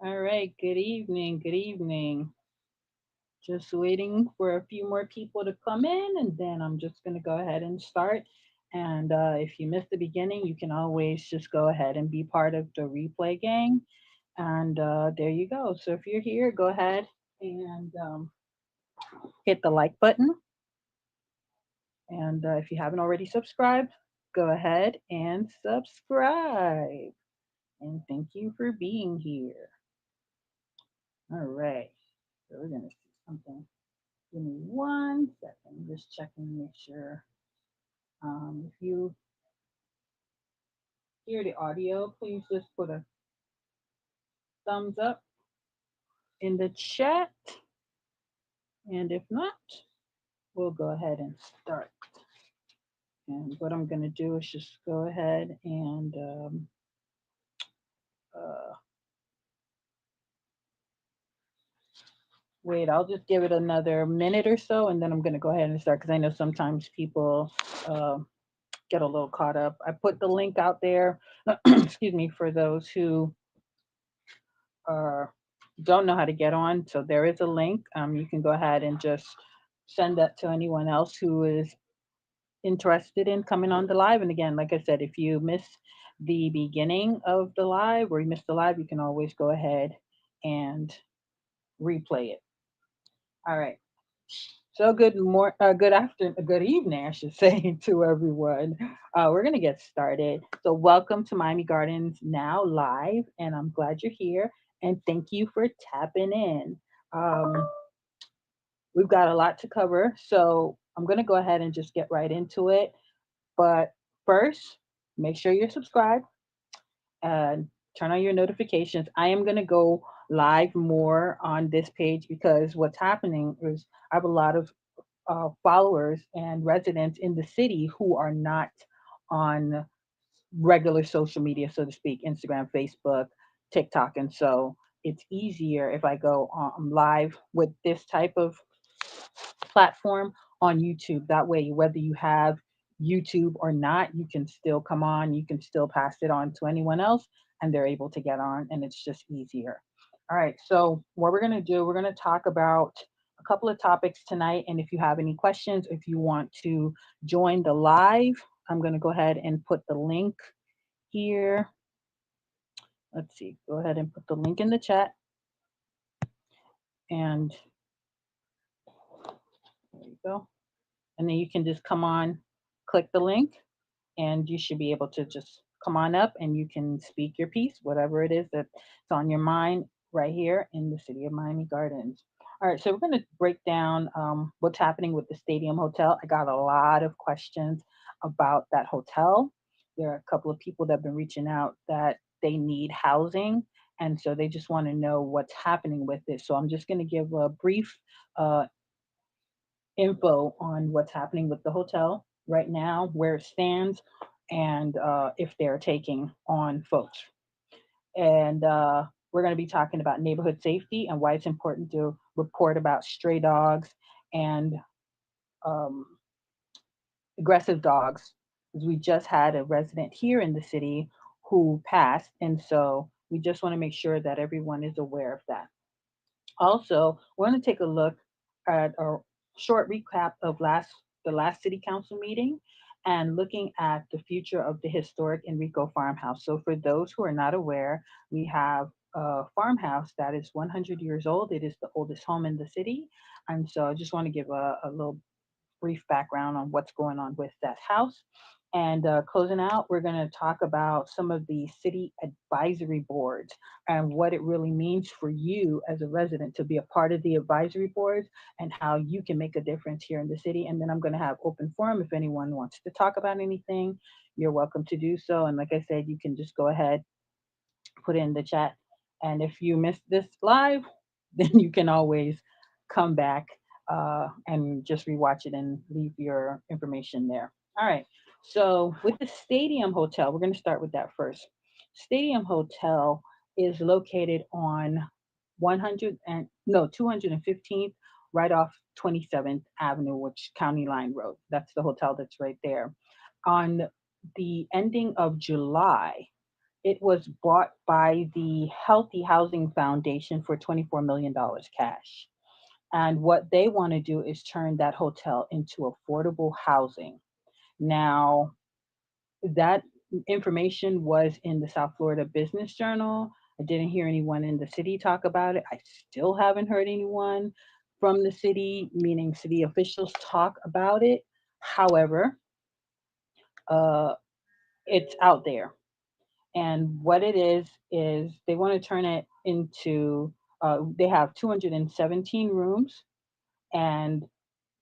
All right, good evening. Good evening. Just waiting for a few more people to come in, and then I'm just going to go ahead and start. And if you missed the beginning, you can always just go ahead and be part of the replay gang. And there you go. So if you're here, go ahead and hit the like button. And if you haven't already subscribed, go ahead and subscribe. And thank you for being here. All right. So we're going to see something. Give me 1 second. Just checking to make sure. If you hear the audio, please just put a thumbs up in the chat. And if not, we'll go ahead and start. And what I'm going to do is just go ahead and uh, wait. I'll just give it another minute or so, and then I'm going to go ahead and start because I know sometimes people uh, get a little caught up. I put the link out there, excuse me, for those who uh, don't know how to get on. So there is a link. You can go ahead and just send that to anyone else who is interested in coming on the live. And again, like I said, if you miss the beginning of the live or you miss the live, you can always go ahead and replay it. All right. So good afternoon, good evening, I should say, to everyone. We're gonna get started. So welcome to Miami Gardens Now Live, and I'm glad you're here. And thank you for tapping in. Um, we've got a lot to cover, so I'm gonna go ahead and just get right into it. But first, make sure you're subscribed and turn on your notifications. I am gonna go live more on this page because what's happening is I have a lot of followers and residents in the city who are not on regular social media, so to speak, Instagram, Facebook, TikTok. And so it's easier if I go live with this type of platform on YouTube. That way, whether you have YouTube or not, you can still come on, you can still pass it on to anyone else, and they're able to get on, and it's just easier. All right, so what we're going to do, we're going to talk about a couple of topics tonight. And if you have any questions, if you want to join the live, I'm going to go ahead and put the link here. Let's see, go ahead and put the link in the chat. And there you go. And then you can just come on, click the link, and you should be able to just come on up and you can speak your piece, whatever it is that's on your mind right here in the city of Miami Gardens. All right, so we're going to break down what's happening with the Stadium Hotel. I got a lot of questions about that hotel. There are a couple of people that have been reaching out that they need housing. And so they just want to know what's happening with it. So I'm just going to give a brief uh, info on what's happening with the hotel right now, where it stands, and if they're taking on folks. And we're going to be talking about neighborhood safety and why it's important to report about stray dogs and um, aggressive dogs. Because we just had a resident here in the city who passed, and so we just want to make sure that everyone is aware of that. Also, we're going to take a look at a short recap of the last city council meeting and looking at the future of the historic Enrico Farmhouse. So for those who are not aware, we have a farmhouse that is 100 years old. It is the oldest home in the city. And so I just want to give a little brief background on what's going on with that house. And closing out, we're going to talk about some of the city advisory boards and what it really means for you as a resident to be a part of the advisory boards and how you can make a difference here in the city. And then I'm going to have open forum. If anyone wants to talk about anything, you're welcome to do so. And like I said, you can just go ahead, put it in the chat. And if you missed this live, then you can always come back and just rewatch it and leave your information there. All right. So with the Stadium Hotel, we're going to start with that first. Stadium Hotel is located on 100 and no 215th, right off 27th Avenue, which County Line Road. That's the hotel that's right there. On the ending of July, It was bought by the Healthy Housing Foundation for $24 million cash. And what they want to do is turn that hotel into affordable housing. Now, that information was in the South Florida Business Journal. I didn't hear anyone in the city talk about it. I still haven't heard anyone from the city, meaning city officials, talk about it. However, uh, it's out there. And what it is they want to turn it into, they have 217 rooms, and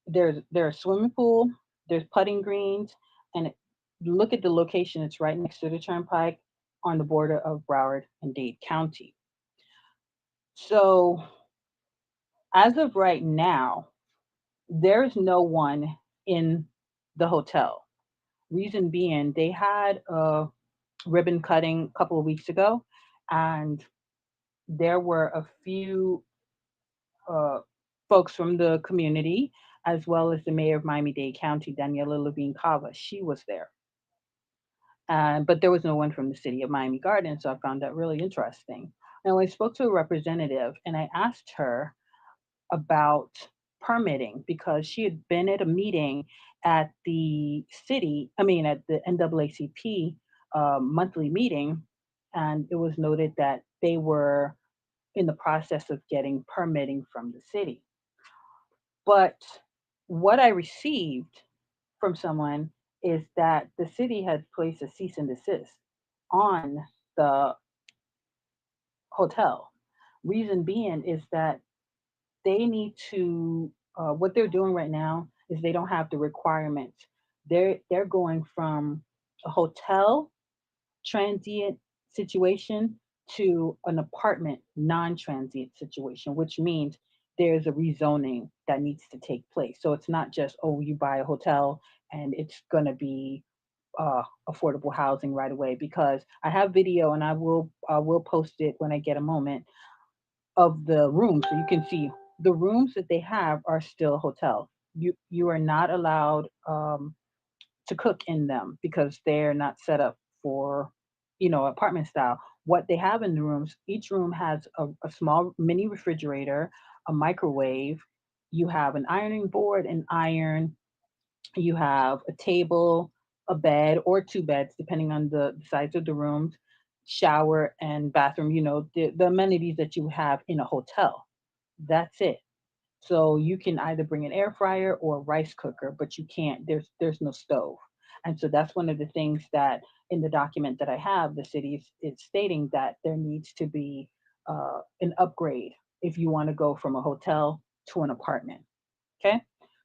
there's a swimming pool, there's putting greens, and look at the location. It's right next to the turnpike on the border of Broward and Dade County. So as of right now, there's no one in the hotel. Reason being, they had a ribbon cutting a couple of weeks ago, and there were a few uh, folks from the community, as well as the mayor of Miami-Dade County, Daniela Levine Cava. She was there. But there was no one from the city of Miami Gardens, so I found that really interesting. Now, I spoke to a representative and I asked her about permitting because she had been at a meeting at the city, I mean, at the NAACP monthly meeting, and it was noted that they were in the process of getting permitting from the city. But what I received from someone is that the city had placed a cease and desist on the hotel. Reason being is that they need to, what they're doing right now is they don't have the requirements. They're going from a hotel transient situation to an apartment non-transient situation, which means there's a rezoning that needs to take place. So it's not just, oh, you buy a hotel and it's going to be affordable housing right away. Because I have video and I will post it when I get a moment of the rooms, so you can see the rooms that they have are still hotel. You are not allowed to cook in them because they're not set up for, apartment style. What they have in the rooms, each room has a small mini refrigerator, a microwave. You have an ironing board and iron. You have a table, a bed, or two beds, depending on the size of the rooms, shower and bathroom. The amenities that you have in a hotel. That's it. So you can either bring an air fryer or a rice cooker, but you can't. There's no stove, and so that's one of the things that in the document that I have, the city is stating that there needs to be an upgrade if you want to go from a hotel to an apartment. Okay.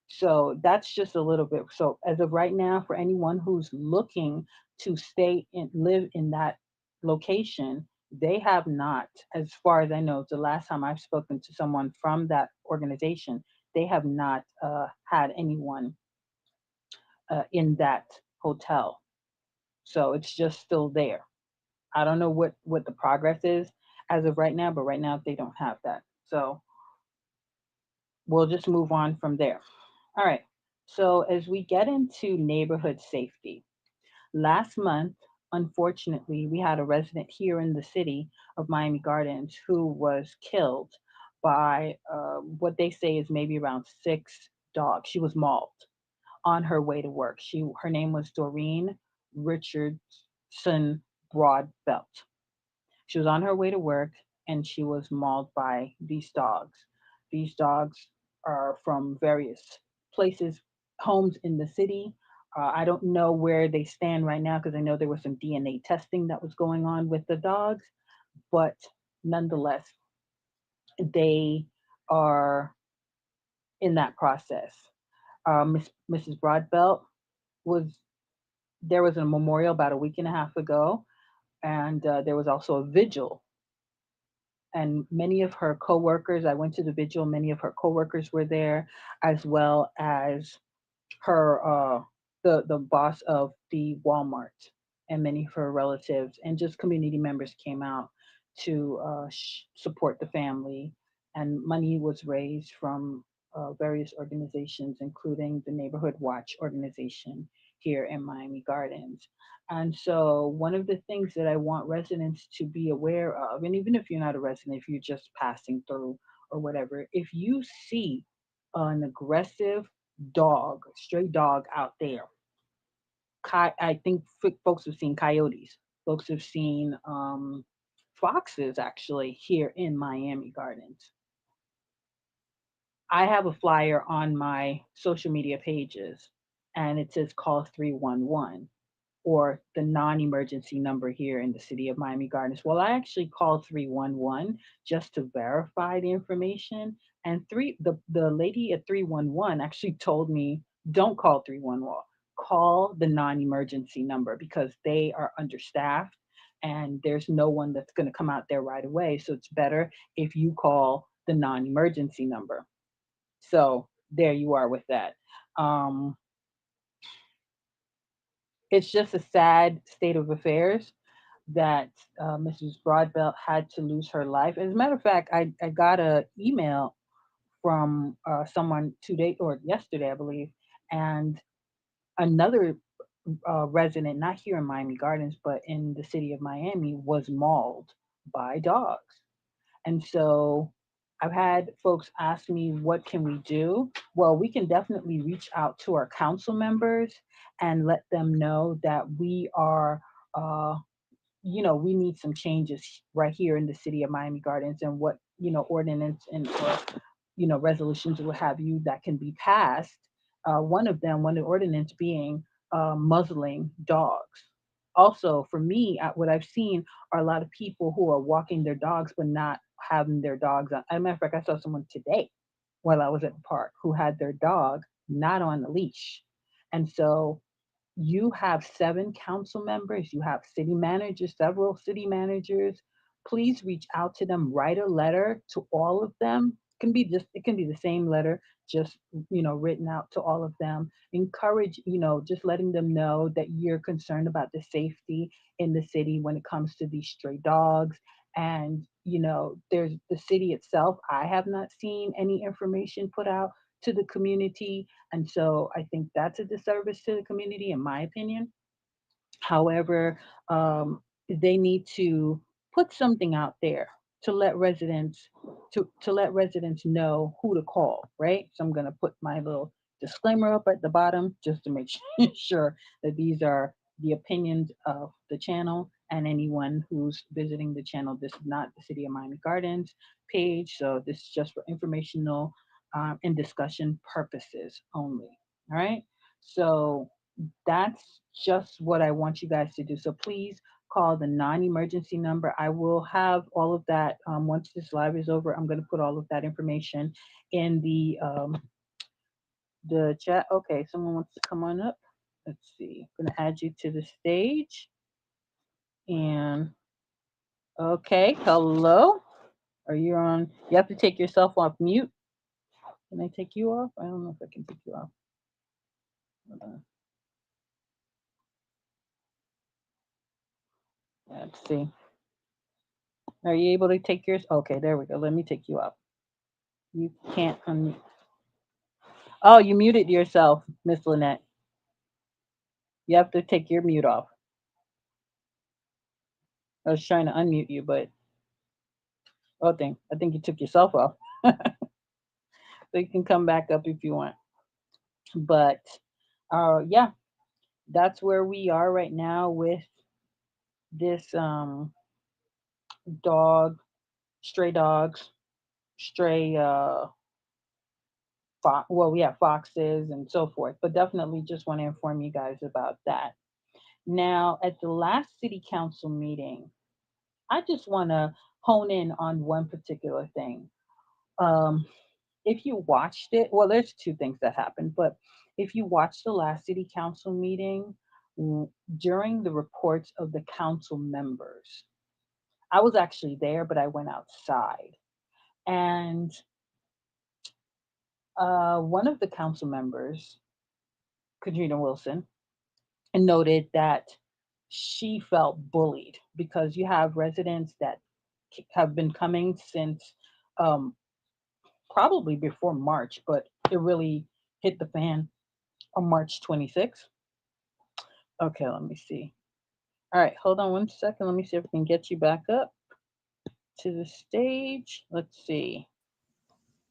So that's just a little bit. So as of right now, for anyone who's looking to stay and live in that location, they have not, as far as I know, the last time I've spoken to someone from that organization, they have not had anyone in that hotel. So it's just still there. I don't know what the progress is as of right now, but right now they don't have that. So we'll just move on from there. All right. So as we get into neighborhood safety, last month, unfortunately, we had a resident here in the city of Miami Gardens who was killed by what they say is maybe around six dogs. She was mauled on her way to work. Her name was Doreen Richardson Broadbelt. She was on her way to work and she was mauled by these dogs. These dogs are from various places, homes in the city. I don't know where they stand right now because I know there was some DNA testing that was going on with the dogs, but nonetheless, they are in that process. Mrs. Broadbelt was there was a memorial about a week and a half ago, and there was also a vigil, and many of her coworkers, I went to the vigil, many of her coworkers were there, as well as her the boss of the Walmart, and many of her relatives and just community members came out to support the family, and money was raised from various organizations, including the Neighborhood Watch organization here in Miami Gardens. And so, one of the things that I want residents to be aware of, and even if you're not a resident, if you're just passing through or whatever, if you see an aggressive dog, stray dog out there, I think folks have seen coyotes, folks have seen foxes actually here in Miami Gardens. I have a flyer on my social media pages and it says call 311 or the non-emergency number here in the city of Miami Gardens. Well, I actually called 311 just to verify the information. And the lady at 311 actually told me, don't call 311, call the non-emergency number because they are understaffed and there's no one that's going to come out there right away. So it's better if you call the non-emergency number. So there you are with that. Um, it's just a sad state of affairs that Mrs. Broadbelt had to lose her life. As a matter of fact, I got a email from someone 2 days or yesterday, I believe, and another resident, not here in Miami Gardens, but in the city of Miami, was mauled by dogs. And so I've had folks ask me, what can we do? Well, we can definitely reach out to our council members and let them know that we are, uh, we need some changes right here in the city of Miami Gardens and what, ordinance and or resolutions or what have you that can be passed. One ordinance being muzzling dogs. Also, for me, what I've seen are a lot of people who are walking their dogs but not having their dogs on. As a matter of fact, I saw someone today while I was at the park who had their dog not on the leash. And so you have 7 council members, you have city managers, several city managers. Please reach out to them, write a letter to all of them. It can be the same letter, just written out to all of them. Encourage, just letting them know that you're concerned about the safety in the city when it comes to these stray dogs. And there's the city itself. I have not seen any information put out to the community, and so I think that's a disservice to the community, in my opinion. However, they need to put something out there to let residents let residents know who to call, right? So I'm going to put my little disclaimer up at the bottom just to make sure that these are the opinions of the channel and anyone who's visiting the channel. This is not the City of Miami Gardens page, so this is just for informational and discussion purposes only. All right. So that's just what I want you guys to do. So please call the non-emergency number. I will have all of that once this live is over. I'm going to put all of that information in the chat. Okay, someone wants to come on up. Let's see. I'm going to add you to the stage. And okay, hello. Are you on? You have to take yourself off mute. Can I take you off? I don't know if I can take you off. Hold on. Let's see. Are you able to take yours? Okay, there we go. Let me take you off. You can't unmute. Oh, you muted yourself, Miss Lynette. You have to take your mute off. I was trying to unmute you, but I think you took yourself off. So you can come back up if you want. But yeah, that's where we are right now with this dog, stray dogs, stray well, we have foxes and so forth. But definitely just want to inform you guys about that. Now, at the last city council meeting, I just want to hone in on one particular thing. Um, if you watched it, well, there's two things that happened, but if you watched the last city council meeting, during the reports of the council members, I was actually there, but I went outside. And one of the council members, Katrina Wilson, noted that she felt bullied because you have residents that have been coming since um, probably before March, but it really hit the fan on March 26th. Okay, let me see. All right, hold on one second. Let me see if we can get you back up to the stage. Let's see.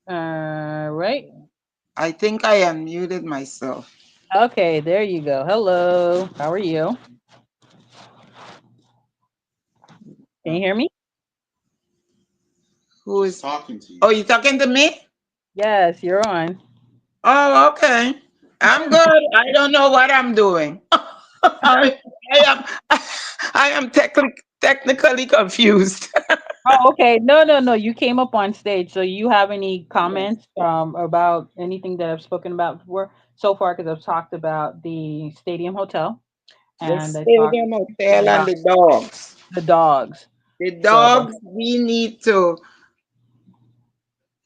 Right. I think I unmuted myself. Okay, there you go. Hello. How are you? Can Uh, you hear me? Who is talking to you? Oh, you talking to me? Yes, you're on. Oh, okay. I'm good. I don't know what I'm doing. Huh? I am I am technically confused. Oh, okay. No, no, no. You came up on stage. So you have any comments about anything that I've spoken about before so far? Because I've talked about the Stadium Hotel The and I talked stadium hotel and about the dogs. the dogs. The So dogs, we need to,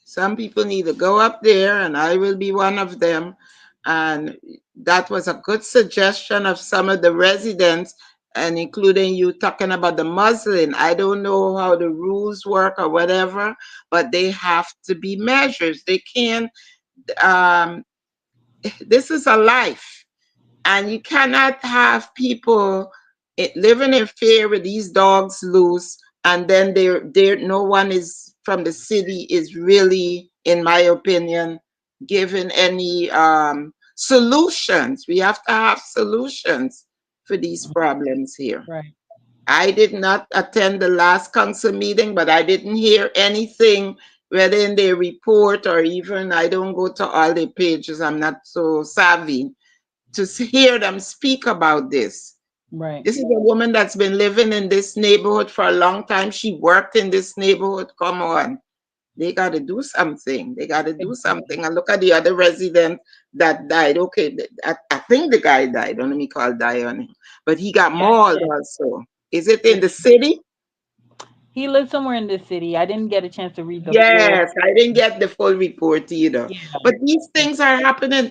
some people need to go up there, and I will be one of them. And that was a good suggestion of some of the residents, and including you talking about the muslin. I don't know how the rules work or whatever, but they have to be measures. They can't, um, this is a life. And you cannot have people living in fear with these dogs loose, and then there no one is from the city is really, in my opinion, given any solutions. We have to have solutions for these problems here. right. I did not attend the last council meeting, but I didn't hear anything, whether in their report or even, I don't go to all the pages, I'm not so savvy to hear them speak about this. Right. This is a woman that's been living in this neighborhood for a long time. She worked in this neighborhood. Come on. They got to do something. They got to do Exactly. something. And look at the other resident that died. Okay, I think the guy died. Don't let me call die on him. But he got Yeah, he mauled did. also. Is it in Yeah. the city? He lives somewhere in this city. I didn't get a chance to read the full. Yes, I didn't get the full report either. Yeah. But these things are happening.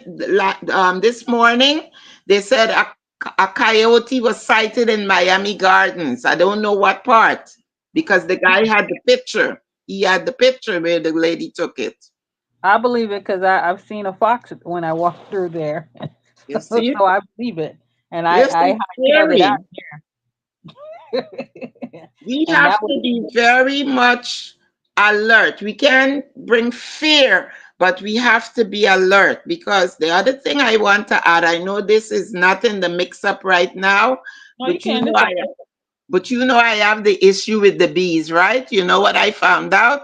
This morning, they said a coyote was sighted in Miami Gardens. I don't know what part, because the guy had the picture. He had the picture where the lady took it. I believe it because I've seen a fox when I walked through there. You So, see? so I believe it. And This I is hightailed it scary. out here. We And have that was to be very much alert. We can't bring fear, but we have to be alert, because the other thing I want to add, I know this is not in the mix up right now, no, you but you can. know It's I okay. I have the issue with the bees, right? You know what I found out?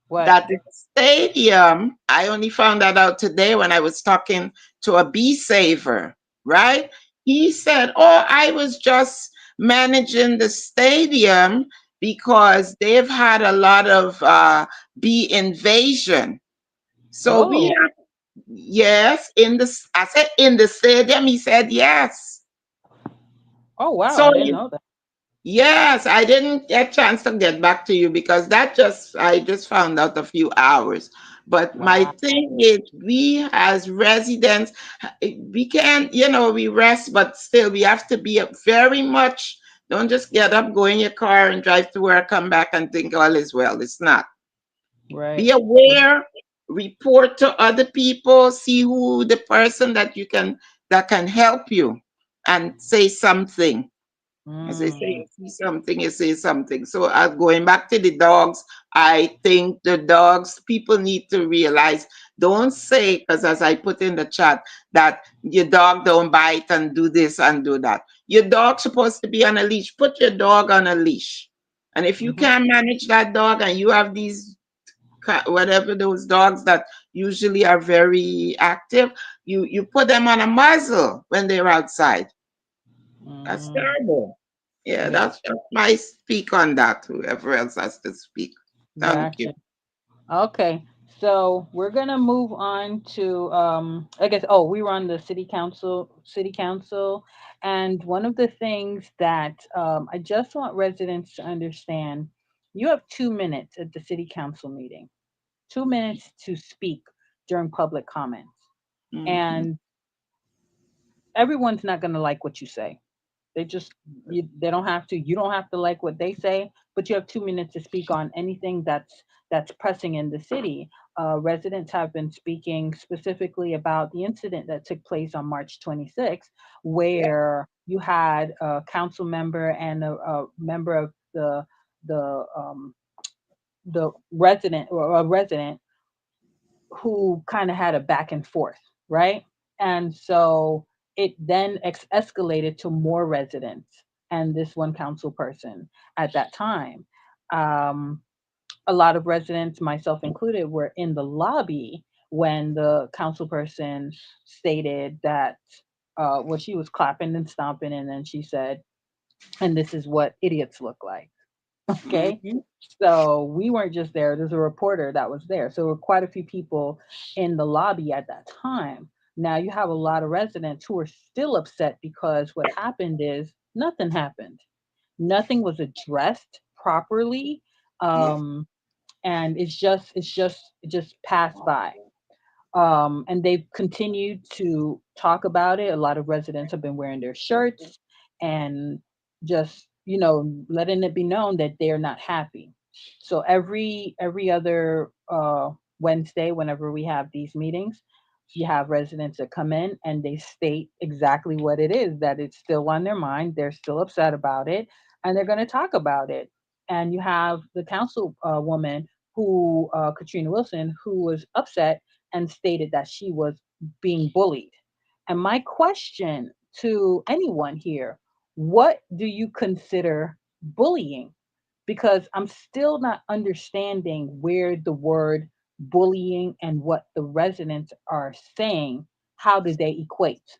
What? That the stadium, I only found that out today when I was talking to a bee saver, right? He said, "Oh, I was just managing the stadium because they've had a lot of bee invasion." So we Oh, have, yes, I said, in the stadium. He said, yes. oh wow! So I didn't know that. yes, I didn't get a chance to get back to you because I just found out a few hours. But my Wow. thing is, we as residents, we can, we rest, but still we have to be up very much. Don't just get up, go in your car and drive to work, come back and think all is well. It's not. Be Right. Right. aware, report to other people, see who the person that can help you, and say something. As I say, Mm, you see something, you say something. So, going back to the dogs, I think the dogs, people need to realize, don't say, because as I put in the chat, that your dog don't bite and do this and do that. Your dog's supposed to be on a leash. Put your dog on a leash. And if you mm-hmm, can't manage that dog and you have these, whatever those dogs that usually are very active, you put them on a muzzle when they're outside. That's mm, terrible. Yeah, yeah. that's just my speak on that. Whoever else has to speak. Thank you. Gotcha. Okay. So we're gonna move on to I guess we were on the city council, and one of the things that I just want residents to understand, you have 2 minutes at the city council meeting, 2 minutes to speak during public comments. Hmm. And everyone's not gonna like what you say. They don't have to. You don't have to like what they say, but you have 2 minutes to speak on anything that's pressing in the city. residents have been speaking specifically about the incident that took place on March 26th, Yeah. where you had a council member and a member of the resident or a resident who kind of had a back and forth, right? And so it then escalated to more residents and this one council person at that time. Um, a lot of residents, myself included, were in the lobby when the council person stated that, well, she was clapping and stomping, and then she said, and this is what idiots look like. Okay. Mm-hmm. So we weren't just there, there's a reporter that was there. So there were quite a few people in the lobby at that time. Now you have a lot of residents who are still upset because what happened is nothing happened. Nothing was addressed properly. Um, and it just passed by. And they've continued to talk about it. A lot of residents have been wearing their shirts and just, letting it be known that they're not happy. So every other Wednesday, whenever we have these meetings, you have residents that come in and they state exactly what it is, that it's still on their mind, they're still upset about it, and they're going to talk about it. And you have the council woman who, Katrina Wilson, who was upset and stated that she was being bullied. And my question to anyone here, what do you consider bullying? Because I'm still not understanding where the word bullying and what the residents are saying, how do they equate?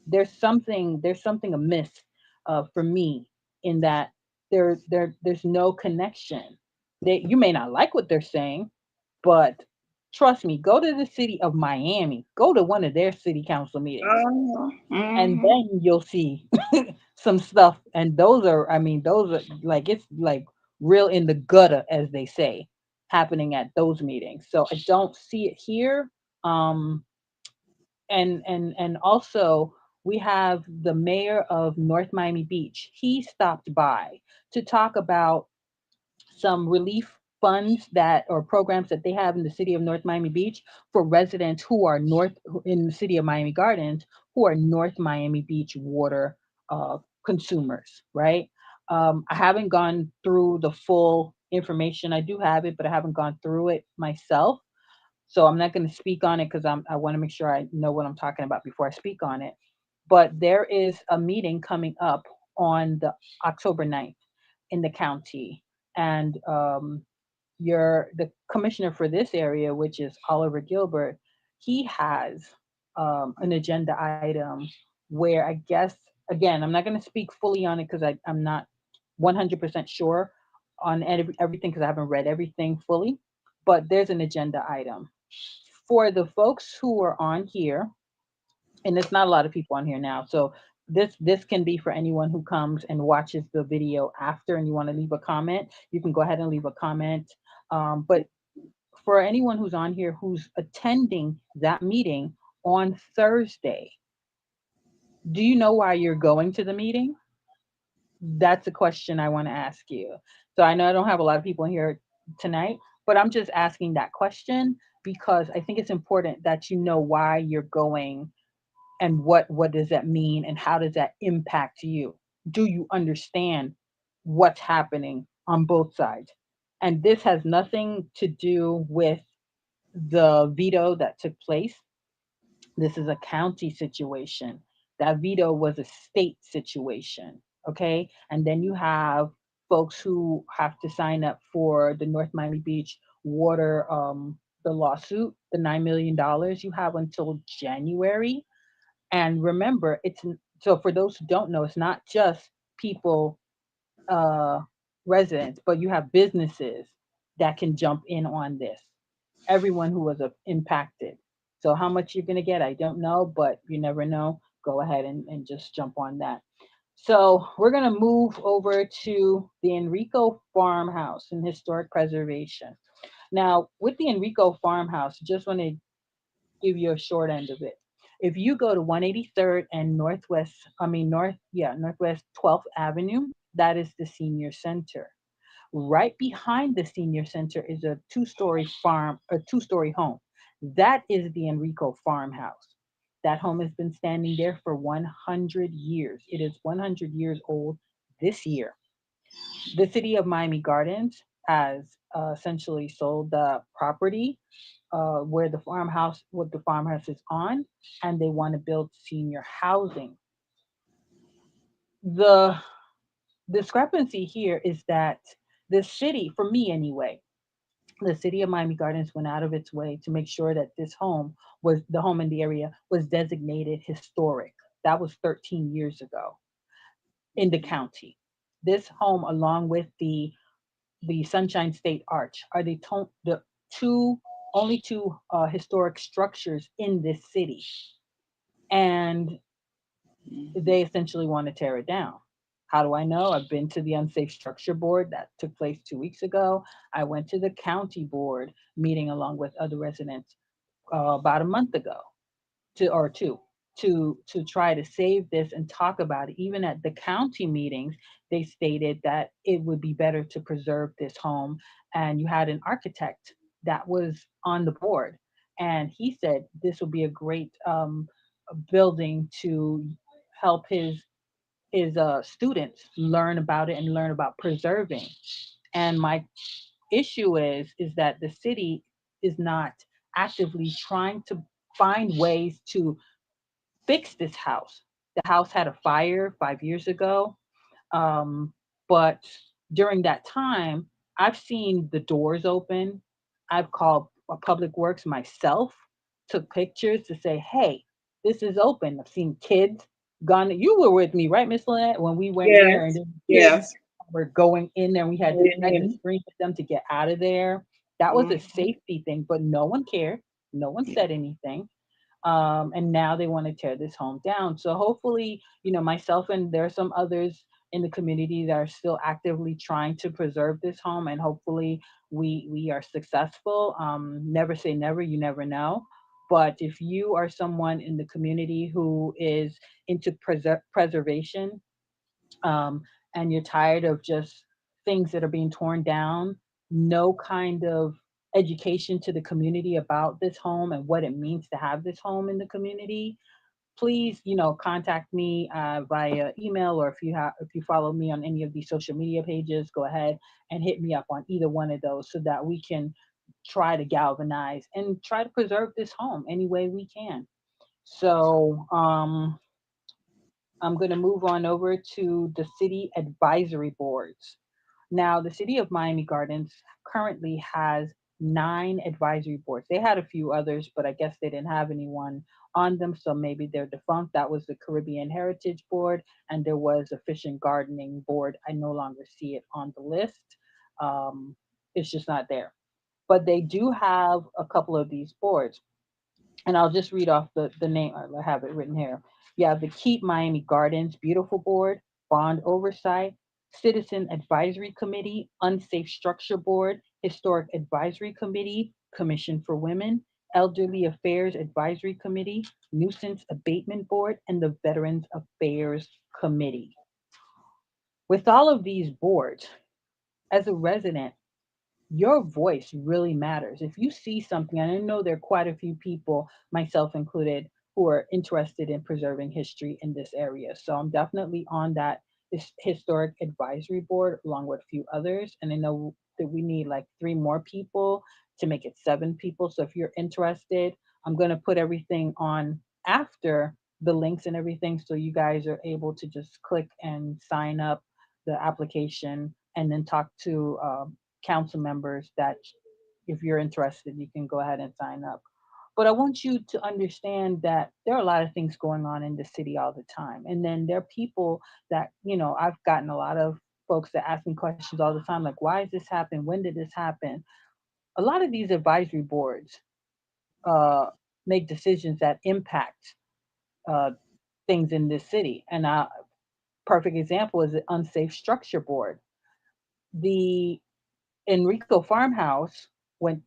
There's something amiss for me in that there's no connection. You may not like what they're saying, but trust me, go to the city of Miami, go to one of their city council meetings, and Mm-hmm. then you'll see some stuff. And those are like, it's like real in the gutter, as they say, happening at those meetings. So I don't see it here. Um, and also we have the mayor of North Miami Beach. He stopped by to talk about some relief funds that or programs that they have in the city of North Miami Beach for residents who are in the city of Miami Gardens, who are North Miami Beach water uh, consumers, right? I haven't gone through the full information. I do have it, but I haven't gone through it myself. So I'm not going to speak on it because I want to make sure I know what I'm talking about before I speak on it. But there is a meeting coming up on the October 9th in the county, and the commissioner for this area, which is Oliver Gilbert, he has an agenda item where I guess, again, I'm not going to speak fully on it because I'm not 100% sure on everything because I haven't read everything fully, but there's an agenda item for the folks who are on here, and there's not a lot of people on here now. So this can be for anyone who comes and watches the video after, and you want to leave a comment. You can go ahead and leave a comment. But for anyone who's on here who's attending that meeting on Thursday, do you know why you're going to the meeting? That's a question I want to ask you. So I know I don't have a lot of people in here tonight, but I'm just asking that question because I think it's important that you know why you're going and what does that mean and how does that impact you. Do you understand what's happening on both sides? And this has nothing to do with the veto that took place. This is a county situation. That veto was a state situation. Okay. And then you have folks who have to sign up for the North Miami Beach water, the lawsuit, the $9 million. You have until January. And remember, so for those who don't know, it's not just people, uh, residents, but you have businesses that can jump in on this. Everyone who was impacted. So how much you're going to get, I don't know, but you never know. Go ahead and just jump on that. So we're going to move over to the Enrico Farmhouse and historic preservation. Now, with the Enrico Farmhouse, just want to give you a short end of it. If you go to 183rd and Northwest 12th Avenue, that is the senior center. Right behind the senior center is a two-story farm, a two-story home. That is the Enrico Farmhouse. That home has been standing there for 100 years. It is 100 years old this year. The city of Miami Gardens has essentially sold the property where the farmhouse, what the farmhouse is on, and they want to build senior housing. The discrepancy here is that the city, for me anyway, the city of Miami Gardens went out of its way to make sure that this home was the home in the area was designated historic. That was 13 years ago in the county. This home, along with the Sunshine State Arch, are the two only two historic structures in this city, and they essentially want to tear it down. How do I know? I've been to the unsafe structure board that took place 2 weeks ago. I went to the county board meeting along with other residents about a month ago, to or two, to try to save this and talk about it. Even at the county meetings, they stated that it would be better to preserve this home. And you had an architect that was on the board, and he said this would be a great building to help his students learn about it and learn about preserving. And my issue is that the city is not actively trying to find ways to fix this house. The house had a fire 5 years ago. Um, but during that time, I've seen the doors open. I've called Public Works myself, took pictures to say, hey, this is open. I've seen kids gone. You were with me, right, Miss Lynette, when we went there and Yes, the kids yes. were going in there and we had to Mhm, scream at them to get out of there. That was a mhm. safety thing, but no one cared. No one Yeah. said anything. And now they want to tear this home down. So hopefully, myself and there are some others in the community that are still actively trying to preserve this home, and hopefully we are successful. Never say never, you never know. But if you are someone in the community who is into preservation, um, and you're tired of just things that are being torn down, no kind of education to the community about this home and what it means to have this home in the community, please, contact me via email, or if you follow me on any of these social media pages, go ahead and hit me up on either one of those so that we can try to galvanize and try to preserve this home any way we can. So, I'm going to move on over to the city advisory boards. Now, the city of Miami Gardens currently has 9 advisory boards. They had a few others, but I guess they didn't have anyone on them, so maybe they're defunct. That was the Caribbean Heritage Board, and there was a Fish and Gardening Board. I no longer see it on the list. Um, it's just not there. But they do have a couple of these boards, and I'll just read off the name. I have it written here. You have the Keep Miami Gardens Beautiful Board, Bond Oversight, Citizen Advisory Committee, Unsafe Structure Board, Historic Advisory Committee, Commission for Women, Elderly Affairs Advisory Committee, Nuisance Abatement Board, and the Veterans Affairs Committee. With all of these boards, as a resident, your voice really matters. If you see something, and I know there are quite a few people, myself included, who are interested in preserving history in this area. So I'm definitely on that historic advisory board along with a few others. And I know that we need like 3 more people to make it 7 people. So if you're interested, I'm going to put everything on after the links and everything. So you guys are able to just click and sign up the application and then talk to council members that if you're interested, you can go ahead and sign up. But I want you to understand that there are a lot of things going on in the city all the time. And then there are people that, I've gotten a lot of folks that ask me questions all the time, like, why has this happened? When did this happen? A lot of these advisory boards uh, make decisions that impact uh, things in this city. And a perfect example is the Unsafe Structure Board. The Enrico Farmhouse, when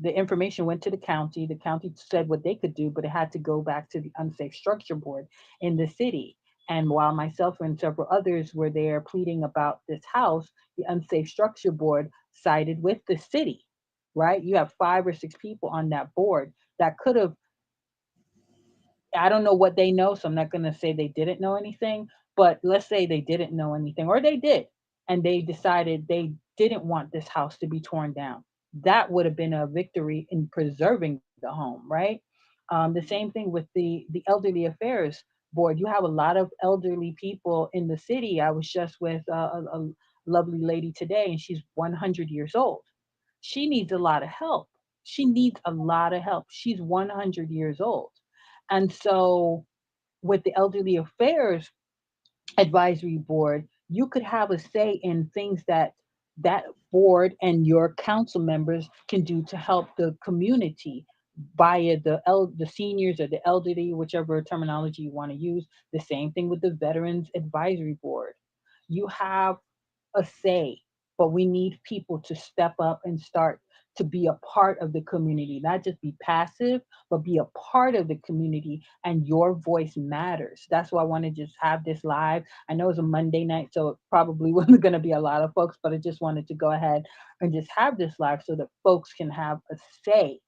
the information went to the county said what they could do, but it had to go back to the unsafe structure board in the city. And while myself and several others were there pleading about this house, the unsafe structure board sided with the city, right? You have 5 or 6 people on that board that could have, I don't know what they know, so I'm not going to say they didn't know anything, but let's say they didn't know anything, or they did, and they decided they didn't want this house to be torn down. That would have been a victory in preserving the home, right? The same thing with the elderly affairs board. You have a lot of elderly people in the city. I was just with a lovely lady today, and she's 100 years old. She needs a lot of help. She needs a lot of help. She's 100 years old. And so, with the Elderly Affairs Advisory Board, you could have a say in things that that board and your council members can do to help the community via the seniors or the elderly, whichever terminology you want to use. The same thing with the Veterans Advisory Board. You have a say, but we need people to step up and start to be a part of the community, not just be passive, but be a part of the community, and your voice matters. That's why I want to just have this live. I know it's a Monday night, so it probably wasn't going to be a lot of folks, but I just wanted to go ahead and just have this live so that folks can have a say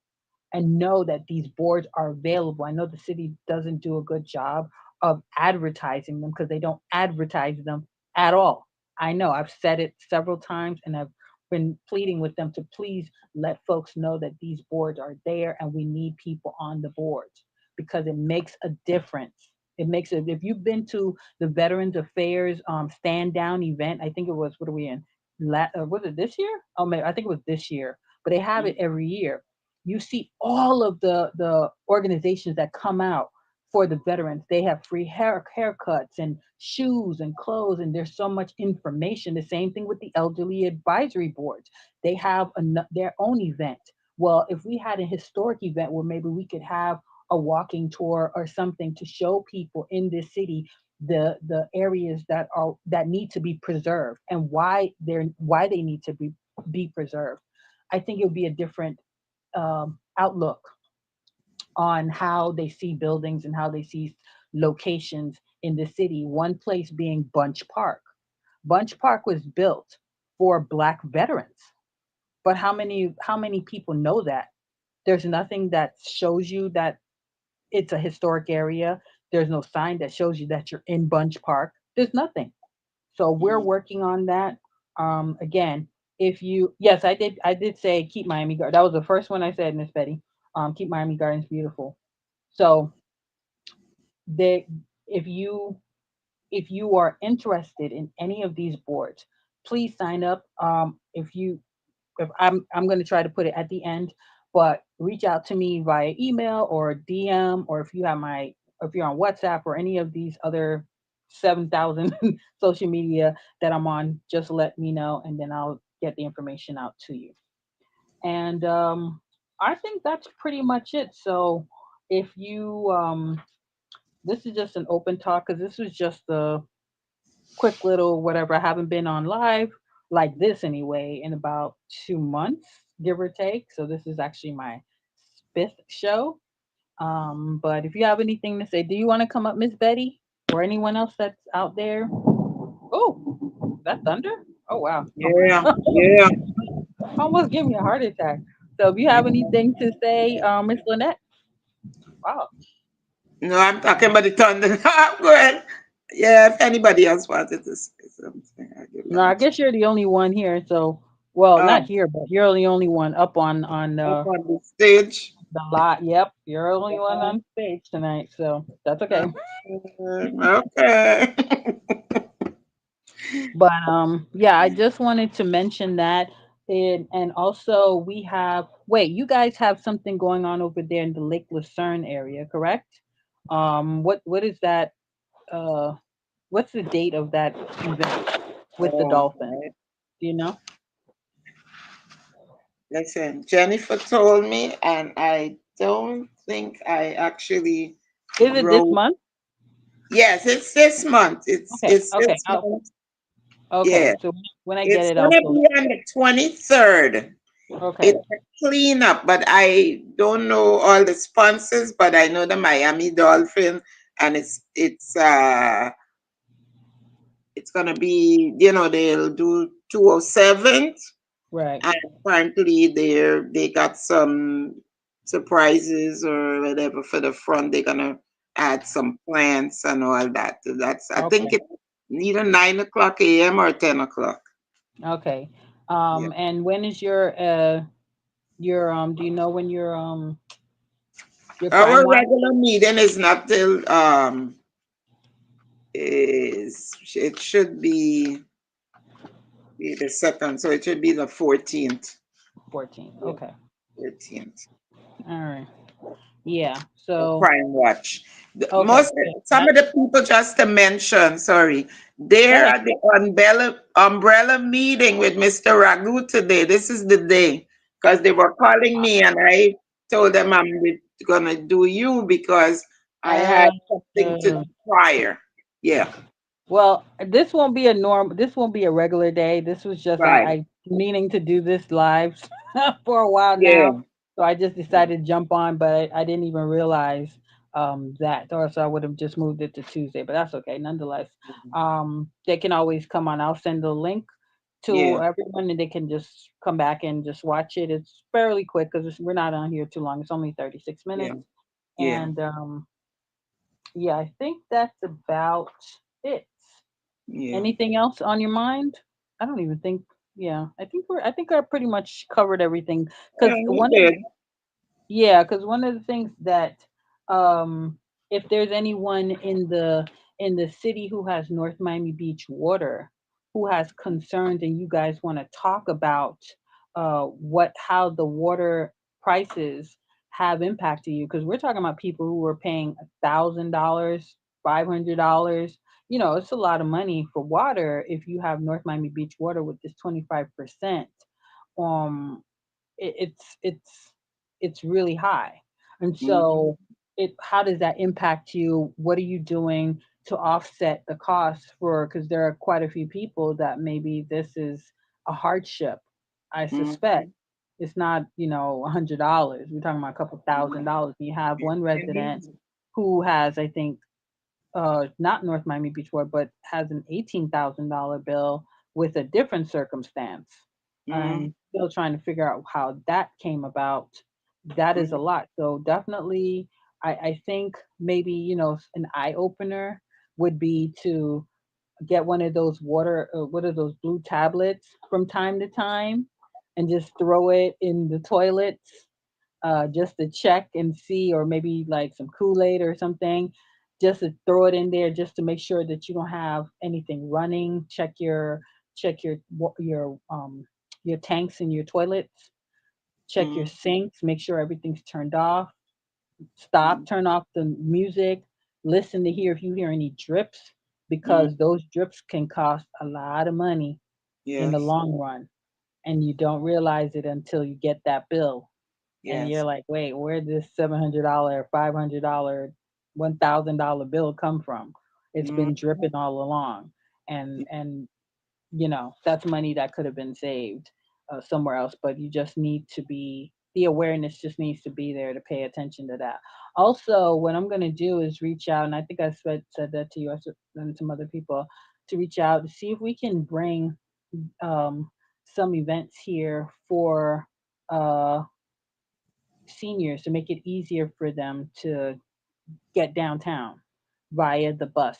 and know that these boards are available. I know the city doesn't do a good job of advertising them because they don't advertise them at all. I know I've said it several times, and I've been pleading with them to please let folks know that these boards are there and we need people on the boards because it makes a difference. It makes it. If you've been to the Veterans Affairs stand down event, I think it was, what are we in? Was it this year? Oh, maybe I think it was this year. But they have it every year. You see all of the organizations that come out for the veterans. They have free haircuts and shoes and clothes, and there's so much information. The same thing with the elderly advisory boards. They have their own event. Well, if we had a historic event where maybe we could have a walking tour or something to show people in this city the areas that need to be preserved and why they need to be preserved. I think it would be a different outlook on how they see buildings and how they see locations in the city. One place being Bunch Park. Bunch Park was built for Black veterans, but how many people know that? There's nothing that shows you that it's a historic area. There's no sign that shows you that you're in Bunch Park. There's nothing. So we're Mm. working on that. Again, if you, yes, I did say keep Miami Gardens. That was the first one I said, Miss Betty. Keep Miami Gardens beautiful. So they, if you if you are interested in any of these boards, please sign up. If I'm going to try to put it at the end, but reach out to me via email or DM, or if you're on WhatsApp or any of these other 7,000 social media that I'm on, just let me know and then I'll get the information out to you. And I think that's pretty much it. So if you this is just an open talk because this was just a quick little whatever. I haven't been on live like this anyway in about 2 months, give or take. So this is actually my fifth show. But if you have anything to say, do you want to come up, Miss Betty, or anyone else that's out there? Oh, that thunder! Oh wow, Yeah, yeah. almost gave me a heart attack. So if you have anything to say, Miss Lynette, wow. No, I'm talking about the thunder. Go ahead. Yeah, if anybody else wanted to say something, I'd give No, I them. guess you're the only one here. So, well, not Um, here, but you're the only one up on up on the stage. the lot. Yep, you're the only one on stage tonight, so that's okay. Okay. But yeah, I just wanted to mention that. And also we have, wait, you guys have something going on over there in the Lake Lucerne area, correct? What is that? Uh, what's the date of that event with the Oh, dolphin? right. Do you know? Listen, Jennifer told me, and I don't think I actually Is it this wrote. month? Yes, it's this month. It's Okay, it's okay, this month. okay. Yeah, So when I get it's it, I'll gonna post. be on the 23rd. Okay, It's a cleanup, but I don't know all the sponsors, but I know the Miami Dolphin, and it's it's gonna be, you know, they'll do 207th, Right. and apparently they got some surprises or whatever for the front. They're gonna add some plants and all that. That's, I think Okay. it's either 9 o'clock a.m. or 10 o'clock. Okay. Yeah. And when is your do you know when your crime Our watch? regular meeting is not till is it should be the second, so it should be the 14th. 14th. Yeah, Okay. 14th. All right. Yeah. The So, Crime Watch. okay. Most So some of the people, just to mention, sorry, go they're ahead. at the umbrella meeting with Mr. Ragu today. This is the day because they were calling me and I told them I'm gonna do you because I had Uh, something to uh, do prior. Yeah, well, this won't be a regular day. This was just right. I meaning to do this live for a while now. Yeah. So I just decided to jump on, but I didn't even realize that, or so I would have just moved it to Tuesday, but that's okay. Nonetheless, they can always come on. I'll send the link to Yeah. everyone and they can just come back and just watch it. It's fairly quick because we're not on here too long. It's only 36 Yeah. minutes. Yeah. And yeah, I think that's about it. Yeah. Anything else on your mind? I don't even think. Yeah, I think I pretty much covered everything. Yeah, Because you one of did. yeah, because one of the things that if there's anyone in the city who has North Miami Beach water, who has concerns, and you guys want to talk about what how the water prices have impacted you, because we're talking about people who were paying $1,000, $500. You know, it's a lot of money for water if you have North Miami Beach water with this 25%. Um, it's really high. And Mm-hmm. so it how does that impact you? What are you doing to offset the costs for, because there are quite a few people that maybe this is a hardship. I suspect Mm-hmm. it's not, $100. We're talking about a couple $1,000. You have one resident Mm-hmm. who has, I think, not North Miami Beach Board, but has an $18,000 bill with a different circumstance. Mm-hmm. And still trying to figure out how that came about. That is a lot. So definitely, I think maybe, an eye opener would be to get one of those what are those blue tablets from time to time and just throw it in the toilets just to check and see, or maybe like some Kool-Aid or something, just to throw it in there, just to make sure that you don't have anything running. Check your tanks in your toilets. Check your Mm-hmm. sinks. Make sure everything's turned off. Stop. Turn off the music. Listen to hear if you hear any drips, Mm-hmm. because those drips can cost a lot of money in the Yes. long run, and you don't realize it until you get that bill and you're Yes. like, wait, where did this $700, $500, $1,000 bill come from? It's been Mm-hmm. dripping all along, and that's money that could have been saved somewhere else. But you just need to be the awareness just needs to be there to pay attention to that. Also, what I'm going to do is reach out, and I think I said that to you and some other people, to reach out to see if we can bring um, some events here for uh, seniors to make it easier for them to get downtown via the bus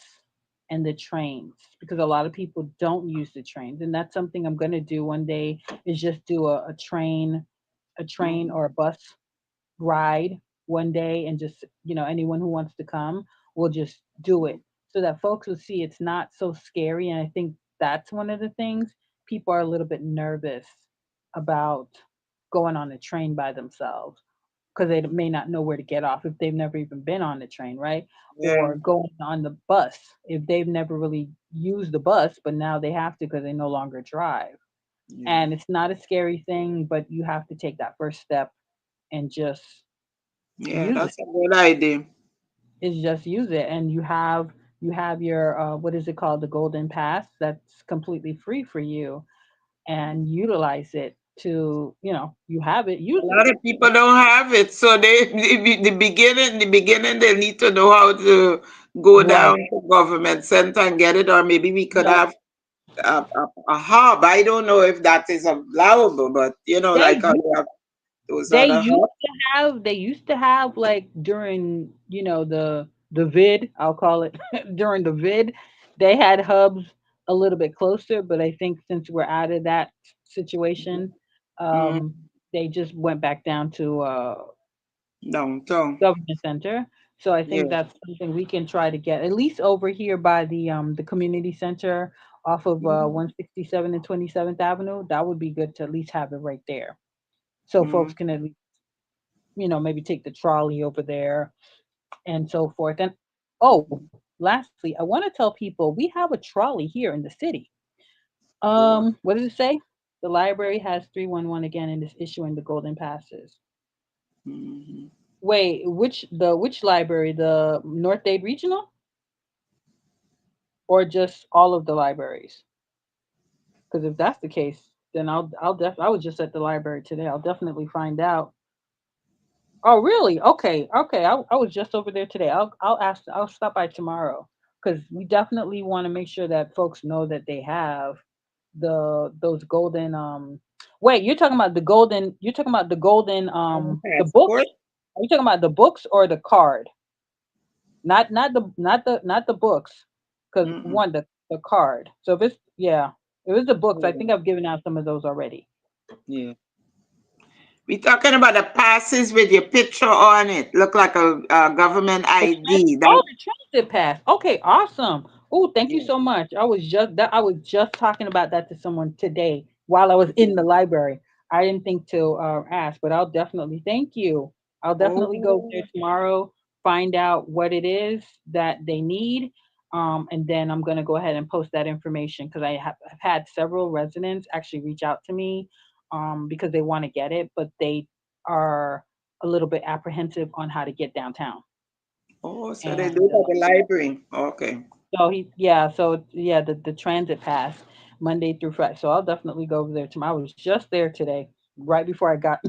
and the trains, because a lot of people don't use the trains, and that's something I'm going to do one day, is just do a train Mm-hmm. or a bus ride one day, and just anyone who wants to come will just do it, so that folks will see it's not so scary. And I think that's one of the things, people are a little bit nervous about going on a train by themselves, because they may not know where to get off if they've never even been on the train, right? Yeah. Or going on the bus if they've never really used the bus, but now they have to because they no longer drive. Yeah. And it's not a scary thing, but you have to take that first step and just Yeah. use it. That's a good idea. It's just use it, and you have your what is it called, the golden pass, that's completely free for you, and utilize it to you have it, A use it. lot of people don't have it, so they the beginning they need to know how to. go Right. down to government center and get it, or maybe we could No, have a hub. I don't know if that is allowable, but they like how used you have those they other used hubs. they used to have like during the vid, I'll call it during the vid, they had hubs a little bit closer, but I think since we're out of that situation, Mm, um, they just went back down to downtown. government center. So I think Yeah. that's something we can try to get at least over here by the community center off of Mm, 167 and 27th Avenue. That would be good to at least have it right there, so folks mm, can at least maybe take the trolley over there and so forth. And oh, lastly, I want to tell people we have a trolley here in the city. boy. What does it say? The library has 311 again and is issuing the golden passes. Mhm. Wait, which library? The North Dade Regional or just all of the libraries? Because if that's the case, then I was just at the library today. I'll definitely find out. Oh, really? Okay, okay. I was just over there today. I'll stop by tomorrow because we definitely want to make sure that folks know that they have those golden Wait, you're talking about the golden the books? Passport? Are you talking about the books or the card? Not the books, because Mm-mm. one the card. So if it's yeah, if it's the books, I think Yeah. I've given out some of those already. Yeah. We talking about the passes with your picture on it. Look like a government ID. That The transit pass. Okay, awesome. Oh, thank you yeah. so much. I was just talking about that to someone today while I was in the library. I didn't think to ask, but I'll definitely thank you. I'll definitely go there Oh, tomorrow, find out what it is that they need, and then I'm gonna go ahead and post that information because I've had several residents actually reach out to me, because they want to get it, but they are a little bit apprehensive on how to get downtown. oh, so they do And it at the library. Okay. yeah, the transit pass Monday through Friday. So I'll definitely go over there tomorrow. I was just there today, right before I got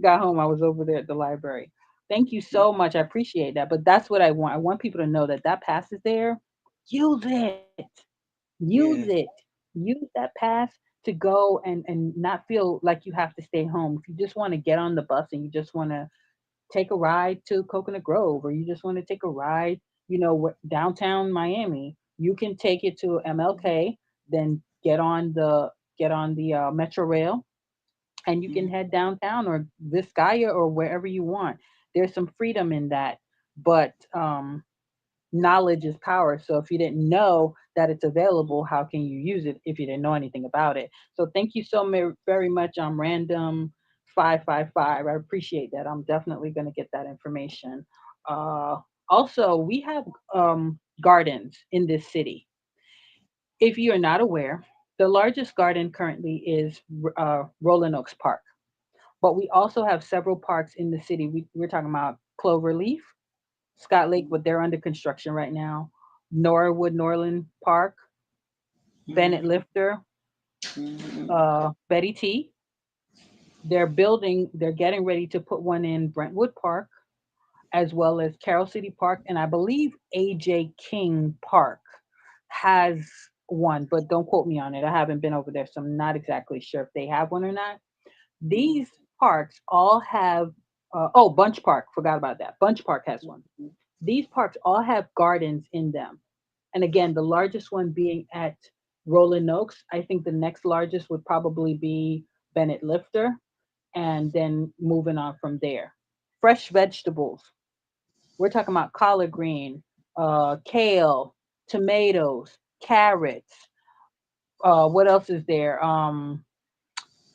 got home. I was over there at the library. Thank you so much. I appreciate that. But that's what I want. I want people to know that that pass is there. Use it. Use it. Yeah. Use that pass to go and not feel like you have to stay home. If you just want to get on the bus and you just want to take a ride to Coconut Grove, or you just want to take a ride, downtown Miami, you can take it to MLK, then get on the Metro Rail, and you can Mm. head downtown or Vizcaya or wherever you want. There's some freedom in that, but knowledge is power. So if you didn't know that it's available, how can you use it if you didn't know anything about it? So thank you so very much. Random 555. I appreciate that. I'm definitely going to get that information. Uh, Also, we have gardens in this city. If you are not aware, the largest garden currently is Rolling Oaks Park. But we also have several parks in the city. We're talking about Cloverleaf, Scott Lake, but they're under construction right now. Norwood Norland Park, Bennett Mm. Lifter, Mm. Betty T. They're getting ready to put one in Brentwood Park, as well as Carroll City Park, and I believe AJ King Park has one, but don't quote me on it. I haven't been over there, so I'm not exactly sure if they have one or not. Mm. These parks all have, oh, Bunch Park, forgot about that. Bunch Park has one. These parks all have gardens in them. And again, the largest one being at Rolling Oaks. I think the next largest would probably be Bennett Lifter, and then moving on from there. Fresh vegetables. We're talking about collard green, kale, tomatoes, carrots. What else is there?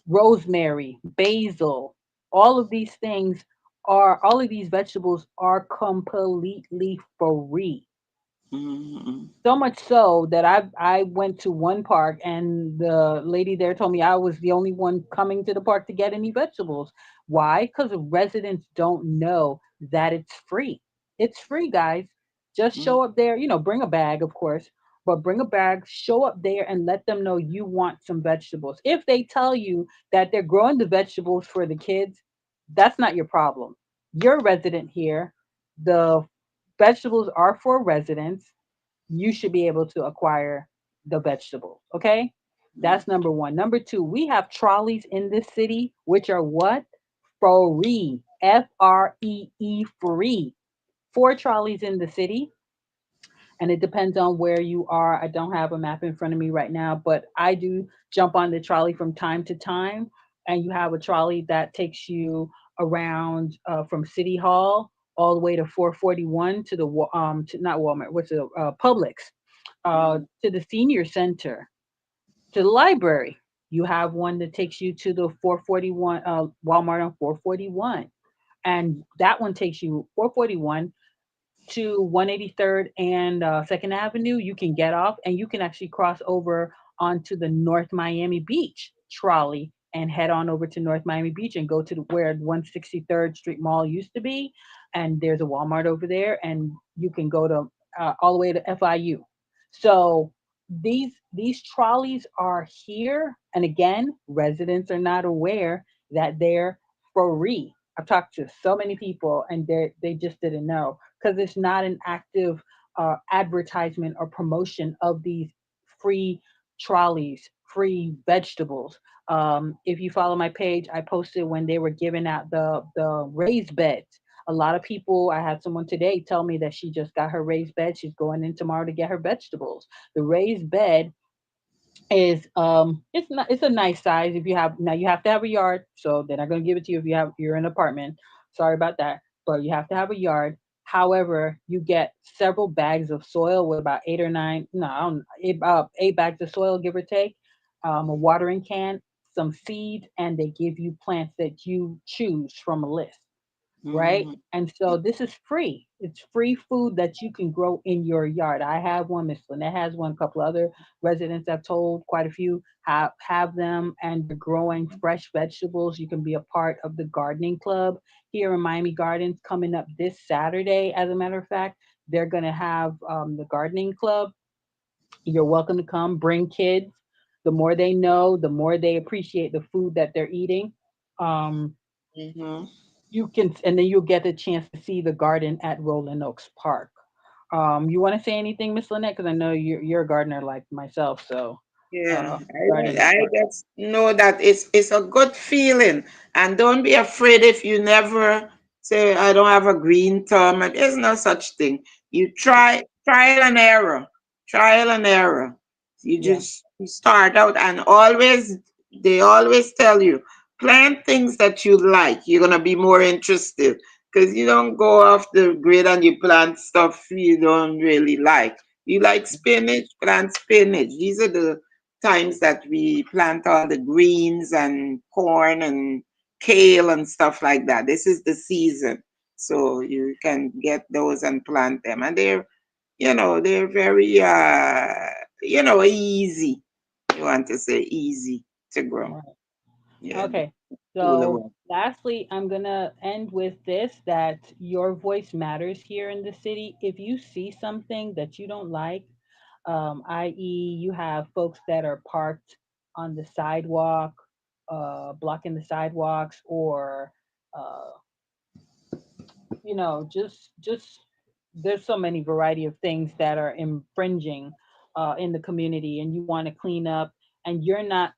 Rosemary, basil. All of these vegetables are completely free. Mm. So much so that I went to one park and the lady there told me I was the only one coming to the park to get any vegetables. Why? Because the residents don't know that it's free. It's free, guys. Just Mm. show up there, bring a bag, of course, but bring a bag, show up there and let them know you want some vegetables. If they tell you that they're growing the vegetables for the kids, that's not your problem. You're a resident here. The vegetables are for residents, you should be able to acquire the vegetables. Okay. That's number one. Number two, we have trolleys in this city, which are what? Free. FREE, free. Four trolleys in the city, and it depends on where you are. I don't have a map in front of me right now, but I do jump on the trolley from time to time. And you have a trolley that takes you around from City Hall all the way to 441 to the to not Walmart, what's the Publix, to the senior center, to the library. You have one that takes you to the 441 Walmart on 441, and that one takes you 441 to 183rd and 2nd Avenue. You can get off and you can actually cross over onto the North Miami Beach trolley and head on over to North Miami Beach and go to where 163rd Street Mall used to be. And there's a Walmart over there, and you can go to all the way to FIU. So these trolleys are here, and again, residents are not aware that they're free. I've talked to so many people, and they just didn't know because it's not an active advertisement or promotion of these free trolleys, free vegetables. If you follow my page, I posted when they were giving out the raised beds. A lot of people, I had someone today tell me that she just got her raised bed. She's going in tomorrow to get her vegetables. The raised bed is it's not, it's a nice size. If you have, now you have to have a yard, so they're not going to give it to you if you're in an apartment. Sorry about that, but you have to have a yard. However, you get several bags of soil with about eight or nine, no, I don't, eight bags of soil, give or take, a watering can, some seeds, and they give you plants that you choose from a list, right? Mhm. And so this is free. It's free food that you can grow in your yard. I have one, Miss Lynette has one, a couple other residents I've told, quite a few have them, and they're growing fresh vegetables. You can be a part of the gardening club here in Miami Gardens coming up this Saturday. As a matter of fact, they're going to have the gardening club. You're welcome to come. Bring kids. The more they know, the more they appreciate the food that they're eating. Um, Mhm. you can, and then you'll get a chance to see the garden at Rolling Oaks Park. You want to say anything, Miss Lynette? Because I know you're a gardener like myself, so Yeah, garden is I part. just know that it's a good feeling, and don't be afraid if you never say I don't have a green thumb. And there's no such thing. You try trial and error, trial and error. You Yeah, just you start out, and always they always tell you plant things that you like. You're gonna be more interested because you don't go off the grid and you plant stuff you don't really like. You like spinach, plant spinach. These are the times that we plant all the greens and corn and kale and stuff like that. This is the season. So you can get those and plant them. And they're very easy. You want to say easy to grow. right. Yeah. Okay. Do the So work. lastly, I'm gonna end with this: that your voice matters here in the city. If you see something that you don't like, i.e., you have folks that are parked on the sidewalk, blocking the sidewalks, or uh, just there's so many variety of things that are infringing in the community, and you want to clean up, and you're not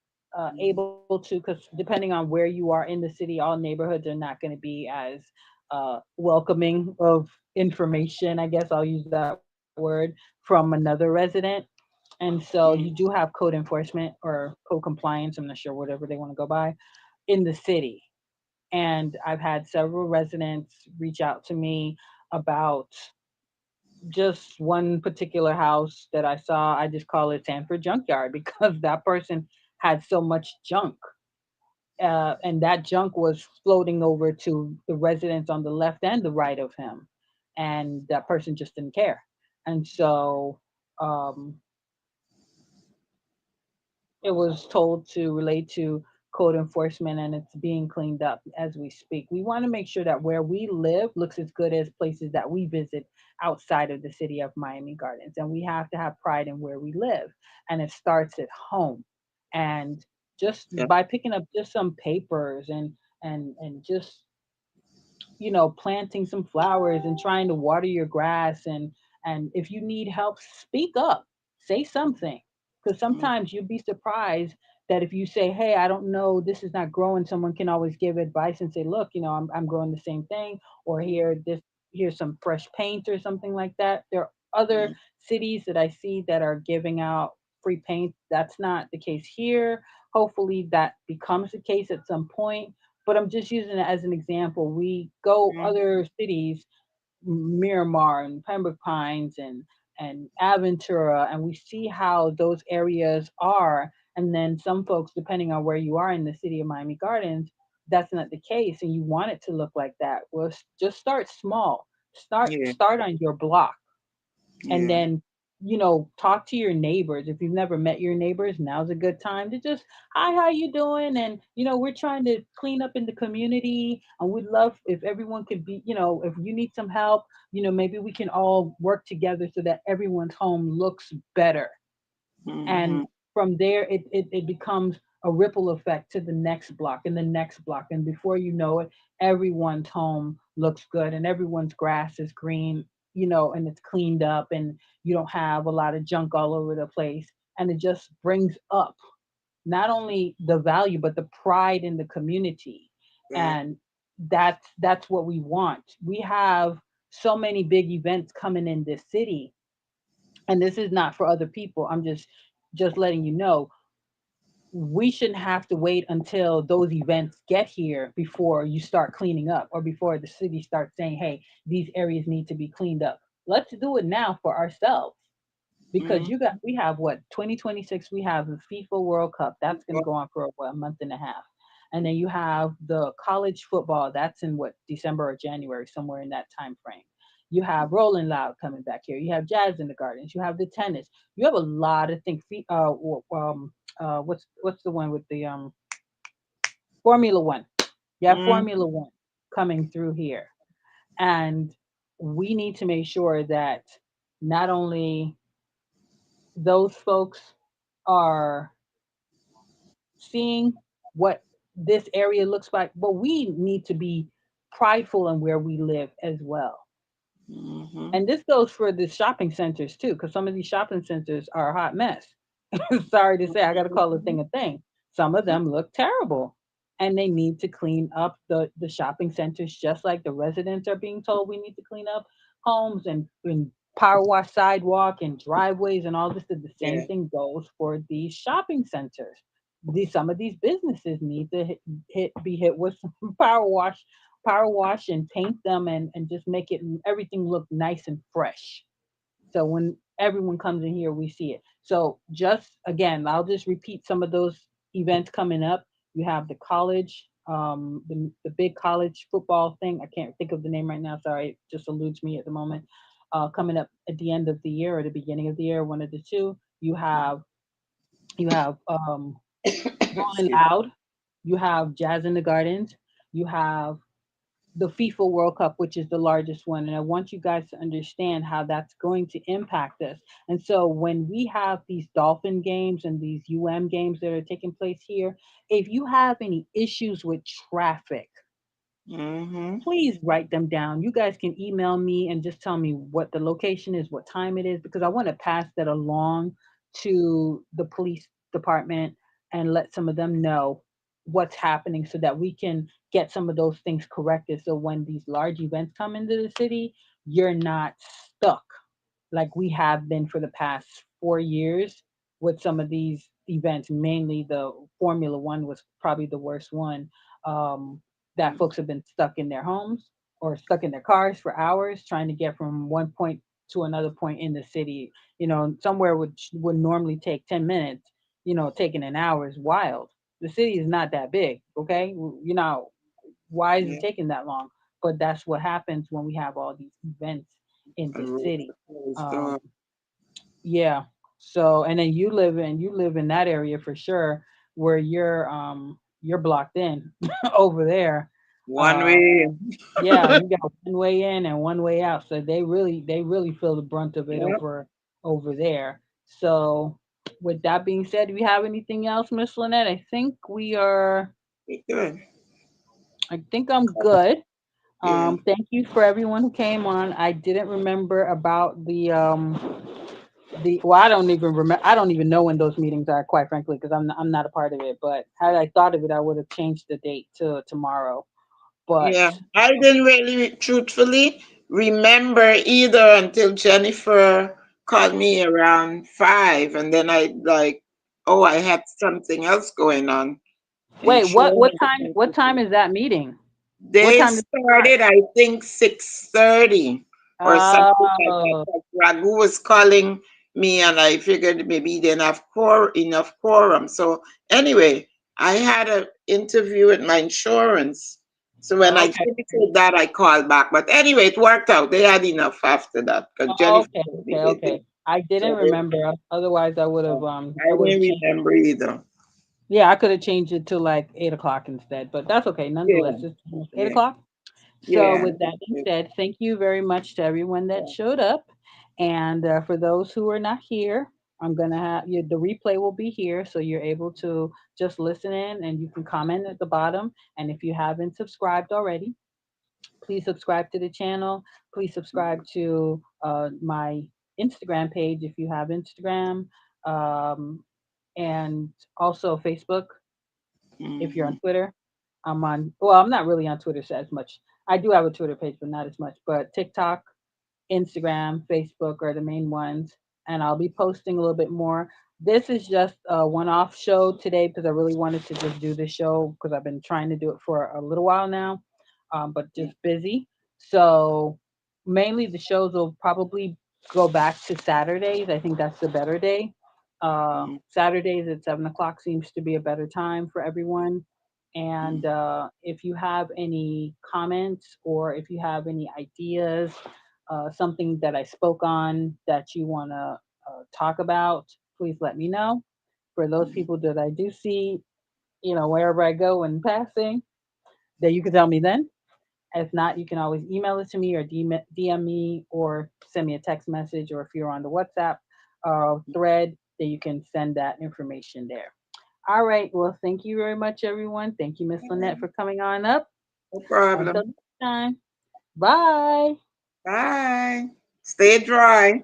able to, because depending on where you are in the city, all neighborhoods are not going to be as welcoming of information. I guess I'll use that word from another resident. And so you do have Mm-hmm. code enforcement or code compliance, I'm not sure, whatever they want to go by, in the city. And I've had several residents reach out to me about just one particular house that I saw. I just call it Sanford Junkyard because that person had so much junk. And that junk was floating over to the residents on the left and the right of him. And that person just didn't care. And so um, it was told to relate to code enforcement, and it's being cleaned up as we speak. We want to make sure that where we live looks as good as places that we visit outside of the city of Miami Gardens. And we have to have pride in where we live. And it starts at home. And just Yeah. by picking up just some papers and just planting some flowers and trying to water your grass, and if you need help, speak up, say something, because Mm, sometimes you'd be surprised that if you say, hey, I don't know, this is not growing, someone can always give advice and say, look, I'm growing the same thing, or here's some fresh paint or something like that. There are other mm, cities that I see that are giving out free paint. That's not the case here. Hopefully that becomes the case at some point, but I'm just using it as an example. We go mm, other cities, Miramar and Pembroke Pines and Aventura, and we see how those areas are. And then some folks, depending on where you are in the city of Miami Gardens, that's not the case, and you want it to look like that. Well, just start small. Start yeah, start on your block, and yeah. then talk to your neighbors. If you've never met your neighbors, now's a good time to just, hi, how you doing, and we're trying to clean up in the community, and we'd love if everyone could be, if you need some help, maybe we can all work together so that everyone's home looks better. And Mm-hmm. from there, it becomes a ripple effect to the next block and the next block, and before you know it, everyone's home looks good and everyone's grass is green, and it's cleaned up, and you don't have a lot of junk all over the place, and it just brings up not only the value but the pride in the community. Right. And that's what we want. We have so many big events coming in this city, and this is not for other people. I'm just letting you know, we shouldn't have to wait until those events get here before you start cleaning up, or before the city starts saying, hey, these areas need to be cleaned up. Let's do it now for ourselves, because Mm. we have what, 2026, we have the FIFA World Cup. That's going to go on for what, a month and a half. And then you have the college football. That's in what, December or January, somewhere in that time frame. You have Rolling Loud coming back here. You have Jazz in the Gardens. You have the tennis. You have a lot of things. What's the one with the Formula One? You have Mm. Formula One coming through here, and we need to make sure that not only those folks are seeing what this area looks like, but we need to be prideful in where we live as well. Mm-hmm. And this goes for the shopping centers too, because some of these shopping centers are a hot mess. Sorry to say, I got to call a thing. Some of them look terrible, and they need to clean up the shopping centers, just like the residents are being told we need to clean up homes and power wash sidewalk and driveways and all this. The same Yeah. thing goes for these shopping centers. Some of these businesses need to be hit with some power wash and paint them, and just make it everything look nice and fresh. So when everyone comes in here, we see it. So just again, I'll just repeat some of those events coming up. You have the college, the big college football thing. I can't think of the name right now. Sorry, it just eludes me at the moment. Coming up at the end of the year or the beginning of the year, one of the two. You have Rolling Excuse Loud. You have Jazz in the Gardens. You have the FIFA World Cup, which is the largest one. And I want you guys to understand how that's going to impact us. And so when we have these Dolphin games and these games that are taking place here, if you have any issues with traffic, me. Mm-hmm. please write them down. You guys can email me and just tell me what the location is, what time it is, because I want to pass that along to the police department and let some of them know what's happening so that we can get some of those things corrected. So when these large events come into the city, you're not stuck like we have been for the past 4 years with some of these events. Mainly the Formula One was probably the worst one. That folks have been stuck in their homes or stuck in their cars for hours trying to get from one point to another point in the city. Somewhere would normally take 10 minutes. Taking an hour is wild. The city is not that big, okay? Why is it Yeah. taking that long? But that's what happens when we have all these events in A the road city. closed Um, door. yeah. So, and then you live in that area for sure, where you're blocked in over there. One Uh, way. yeah, you got one way in and one way out, so they really feel the brunt of it Yeah. over there. So, with that being said, do we have anything else, Miss Lynette? I think we are. Good. I think I'm good. Yeah. Thank you for everyone who came on. I didn't remember about the well, I don't even know when those meetings are, quite frankly, because I'm not a part of it. But had I thought of it, I would have changed the date to tomorrow. But Yeah. I didn't really, truthfully, remember either until Jennifer called me around 5, and then I like, oh, I had something else going on. wait, Insurance. what time is that meeting? What They time does it start? started, I think, 6:30 or something like that. Oh, But Ragu was calling me, and I figured maybe he didn't have enough quorum. So anyway, I had an interview with my insurance. So when I okay, finished with that, I called back. But anyway, it worked out. They had enough after that because Jennifer okay, will be okay, with it. okay. I So didn't remember. Otherwise, I would have I didn't changed. remember either. Yeah, I could have changed it to like 8 o'clock instead, but that's okay. Yeah, Nonetheless, it's eight yeah, o'clock. So, yeah. with that being said, thank you very much to everyone that showed up. And for those who are not here, I'm going to have you, the replay will be here. So, you're able to just listen in and you can comment at the bottom. And if you haven't subscribed already, please subscribe to the channel. Please subscribe to my Instagram page if you have Instagram. Um, and also Facebook if you're on Mm-hmm. Twitter. Well, I'm not really on Twitter as much. I do have a Twitter page, but not as much. But TikTok, Instagram, Facebook are the main ones, and I'll be posting a little bit more. This is just a one-off show today because I really wanted to just do this show because I've been trying to do it for a little while now, but just busy. So mainly the shows will probably go back to Saturdays. I think that's the better day. Saturdays at 7 o'clock seems to be a better time for everyone. And if you have any comments or if you have any ideas, something that I spoke on that you want to talk about, please let me know. For those people that I do see, wherever I go in passing, that you can tell me then. If not, you can always email it to me or DM me or send me a text message. Or if you're on the WhatsApp thread, then you can send that information there. All right. Well, thank you very much, everyone. Thank you, Miss Lynette, for coming on up. No Until problem. next time. Bye. Bye. Stay dry.